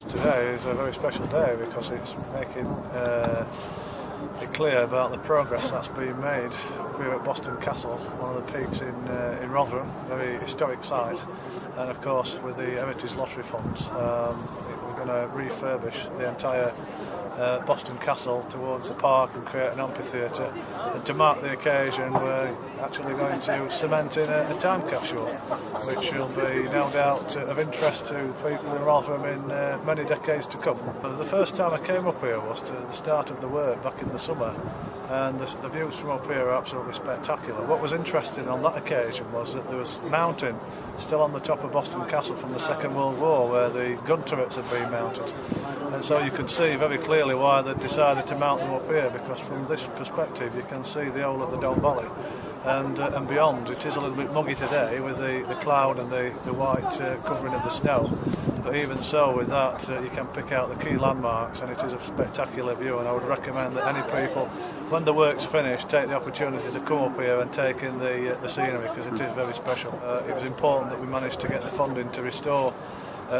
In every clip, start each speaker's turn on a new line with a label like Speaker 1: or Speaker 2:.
Speaker 1: Today is a very special day because it's making it clear about the progress that's been made here at Boston Castle, one of the peaks in Rotherham, very historic site, and of course with the Heritage Lottery funds we're going to refurbish the entire Boston Castle towards the park and create an amphitheatre, and to mark the occasion we're actually going to cement in a time capsule which will be no doubt of interest to people in Rotherham in many decades to come. The first time I came up here was to the start of the work back in the summer, and the views from up here are absolutely spectacular. What was interesting on that occasion was that there was mounting still on the top of Boston Castle from the Second World War where the gun turrets had been mounted, and so you can see very clearly why they decided to mount them up here, because from this perspective you can see the whole of the Don Valley and beyond. It is a little bit muggy today with the cloud and the white covering of the snow, but even so with that you can pick out the key landmarks, and it is a spectacular view, and I would recommend that any people, when the work's finished, take the opportunity to come up here and take in the scenery, because it is very special. It was important that we managed to get the funding to restore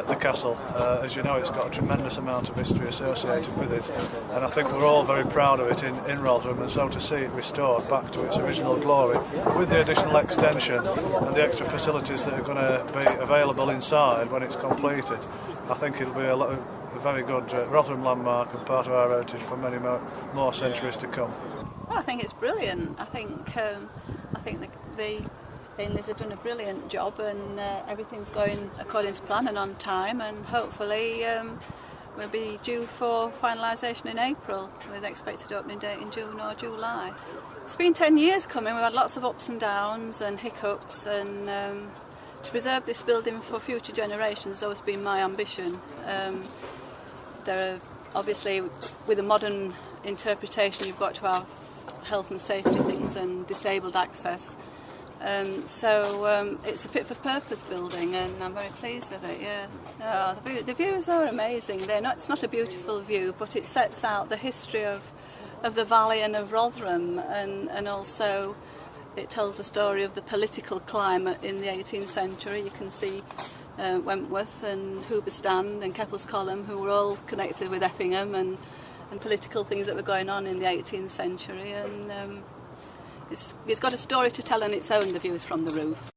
Speaker 1: the castle. As you know, it's got a tremendous amount of history associated with it, and I think we're all very proud of it in Rotherham, and so to see it restored back to its original glory with the additional extension and the extra facilities that are going to be available inside when it's completed, I think it'll be a very good Rotherham landmark and part of our heritage for many more centuries to come.
Speaker 2: Well, I think it's brilliant. I think the Inleys have done a brilliant job, and everything's going according to plan and on time, and hopefully we'll be due for finalisation in April with expected opening date in June or July. It's been 10 years coming. We've had lots of ups and downs and hiccups, and to preserve this building for future generations has always been my ambition. There are obviously, with a modern interpretation, you've got to have health and safety things and disabled access. So it's a fit-for-purpose building, and I'm very pleased with it. Yeah, the views are amazing. It's not a beautiful view, but it sets out the history of the valley and of Rotherham, and also it tells the story of the political climate in the 18th century. You can see Wentworth and Hoobastand and Keppel's Column, who were all connected with Effingham and political things that were going on in the 18th century, and it's got a story to tell on its own, the views from the roof.